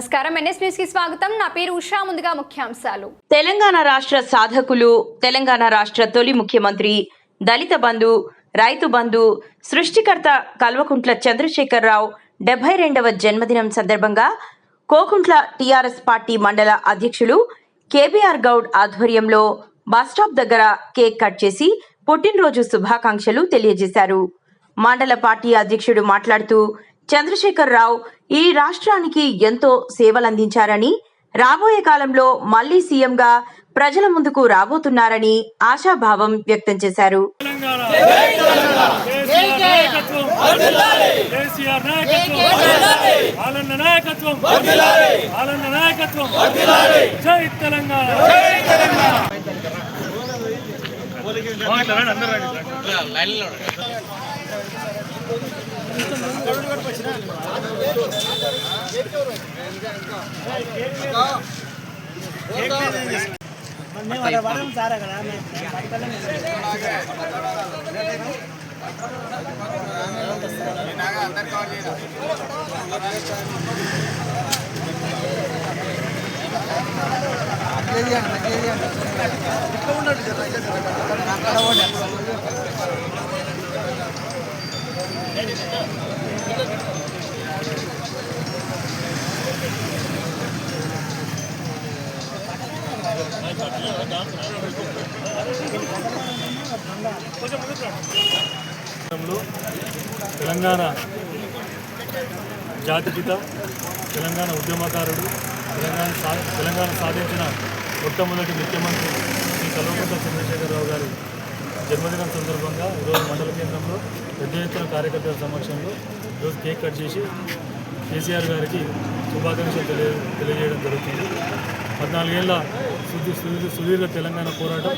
నమస్కారం NS news కి స్వాగతం నా పేరు ఉషా ముందుగా ముఖ్యాంశాలు తెలంగాణ రాష్ట్ర సాధకులు తెలంగాణ రాష్ట్ర తొలి ముఖ్యమంత్రి దళిత బంధు రైతు బంధు సృష్టికర్త కల్వకుంట్ల చంద్రశేఖరరావు 72వ జన్మదినం సందర్భంగా కోకుంట్ల టీఆర్ఎస్ పార్టీ మండల అధ్యక్షులు కేబీఆర్ గౌడ్ ఆధ్వర్యంలో బస్టాప్ దగ్గర కేక్ కట్ చేసి పుట్టినరోజు శుభాకాంక్షలు తెలియజేశారు. మండల పార్టీ అధ్యక్షుడు మాట్లాడుతూ చంద్రశేఖరరావు ఈ రాష్ట్రానికి ఎంతో సేవలందించారని రాబోయే కాలంలో మళ్లీ సీఎంగా ప్రజల ముందుకు రాబోతున్నారని ఆశాభావం వ్యక్తం చేశారు. తెలంగాణ జాతిపిత తెలంగాణ ఉద్యమకారుడు తెలంగాణ సాధించిన మొట్టమొదటి ముఖ్యమంత్రి శ్రీ కల్వకుంట్ల చంద్రశేఖరరావు గారి జన్మదినం సందర్భంగా ఈరోజు మండల కేంద్రంలో పెద్ద ఎత్తున కార్యకర్తల సమక్షంలో ఈరోజు కేక్ కట్ చేసి కేసీఆర్ గారికి శుభాకాంక్షలు తెలియజేయడం జరుగుతుంది. 14 ఏళ్ల సుదీర్ఘ తెలంగాణ పోరాటం,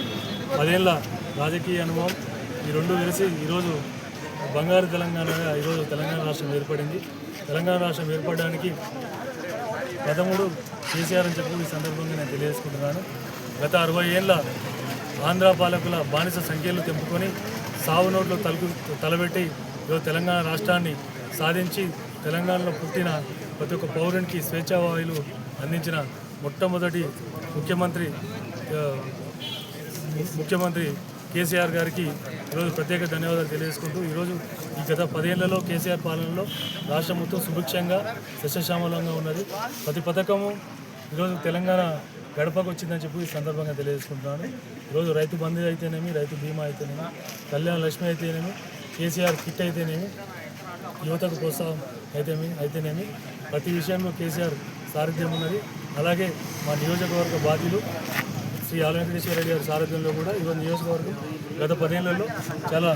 10 ఏళ్ల రాజకీయ అనుభవం, ఈ రెండు కలిసి ఈరోజు బంగారు తెలంగాణగా ఈరోజు తెలంగాణ రాష్ట్రం ఏర్పడింది. తెలంగాణ రాష్ట్రం ఏర్పడడానికి ప్రథముడు కేసీఆర్ అని చెప్పి ఈ సందర్భంగా నేను తెలియజేసుకుంటున్నాను. గత 60 ఏళ్ల ఆంధ్ర పాలకుల బానిస సంఖ్యలు తెంపుకొని సావు నోట్లో తలబెట్టి ఈరోజు తెలంగాణ రాష్ట్రాన్ని సాధించి తెలంగాణలో పుట్టిన ప్రతి ఒక్క పౌరునికి స్వేచ్ఛావాయులు అందించిన మొట్టమొదటి ముఖ్యమంత్రి కేసీఆర్ గారికి ఈరోజు ప్రత్యేక ధన్యవాదాలు తెలియజేసుకుంటూ ఈరోజు ఈ గత 10 ఏళ్లలో కేసీఆర్ పాలనలో రాష్ట్రం మొత్తం సుభిక్షంగా సస్యశ్యామలంగా ఉన్నది. ప్రతి పథకము ఈరోజు తెలంగాణ గడపకు వచ్చిందని చెప్పి ఈ సందర్భంగా తెలియజేసుకుంటున్నాను. ఈరోజు రైతు బంధు అయితేనేమి, రైతు బీమా అయితేనేమి, కళ్యాణ లక్ష్మి అయితేనేమి, కేసీఆర్ కిట్ అయితేనేమి, యువతకు ప్రోత్సాహం అయితేనేమి ప్రతి విషయంలో కేసీఆర్ సారథ్యం ఉన్నది. అలాగే మా నియోజకవర్గ బాధ్యులు శ్రీ ఆల వెంకటేశ్వర రెడ్డి గారి సారథ్యంలో కూడా ఈరోజు నియోజకవర్గం గత 10 ఏళ్లలో చాలా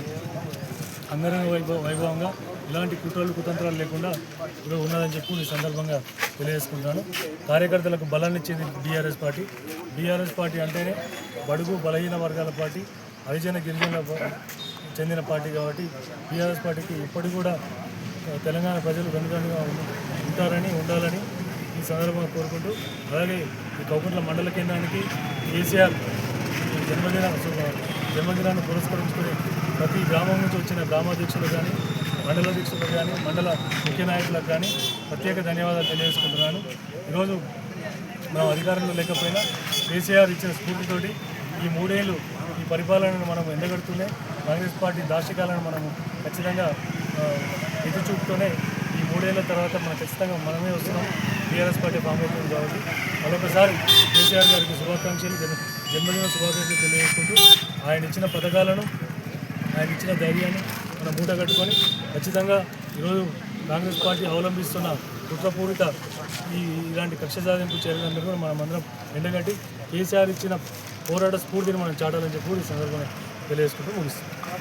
అంగరంగ వైభవంగా ఇలాంటి కుతంత్రాలు లేకుండా ఈరోజు ఉన్నదని చెప్పి ఈ సందర్భంగా తెలియజేసుకుంటున్నాను. కార్యకర్తలకు బలాన్ని ఇచ్చేది బీఆర్ఎస్ పార్టీ అంటేనే బడుగు బలహీన వర్గాల పార్టీ, హరిజన గిరిజనుల చెందిన పార్టీ కాబట్టి బీఆర్ఎస్ పార్టీకి ఇప్పటికి కూడా తెలంగాణ ప్రజలు వెనుకగా ఉండాలని ఈ సందర్భంగా కోరుకుంటూ, అలాగే ఈ కోకుంట్ల మండల కేంద్రానికి కేసీఆర్ జన్మదినాన్ని పురస్కరించుకుని ప్రతి గ్రామం నుంచి వచ్చిన గ్రామాధ్యక్షులు కానీ, మండలాధ్యక్షులు కానీ, మండల ముఖ్య నాయకులకు కానీ ప్రత్యేక ధన్యవాదాలు తెలియజేసుకుంటున్నాను. ఈరోజు మనం అధికారంలో లేకపోయినా కేసీఆర్ ఇచ్చిన స్ఫూర్తితోటి ఈ 3 ఏళ్ళు ఈ పరిపాలనను మనం ఎండగడుతూనే కాంగ్రెస్ పార్టీ దార్శికాలను మనము ఖచ్చితంగా ఎదురుచూపుతూనే ఈ 3 ఏళ్ల తర్వాత మనం ఖచ్చితంగా మనమే వస్తున్నాం. టీఆర్ఎస్ పార్టీ ఫామ్ అవుతుంది కాబట్టి మరొకసారి కేసీఆర్ గారికి జన్మదిన శుభాకాంక్షలు తెలియజేసుకుంటూ ఆయన ఇచ్చిన పథకాలను, ఆయన ఇచ్చిన ధైర్యాన్ని మనం మూట కట్టుకొని ఖచ్చితంగా ఈరోజు కాంగ్రెస్ పార్టీ అవలంబిస్తున్న కుట్రపూరిత ఇలాంటి కక్ష సాధింపు చర్యలందరూ కూడా మనమందరం ఎండగట్టి కేసీఆర్ ఇచ్చిన పోరాట స్ఫూర్తిని మనం చాటాలని చెప్పి ఈ సందర్భంగా తెలియజేసుకుంటూ ముగిస్తాం.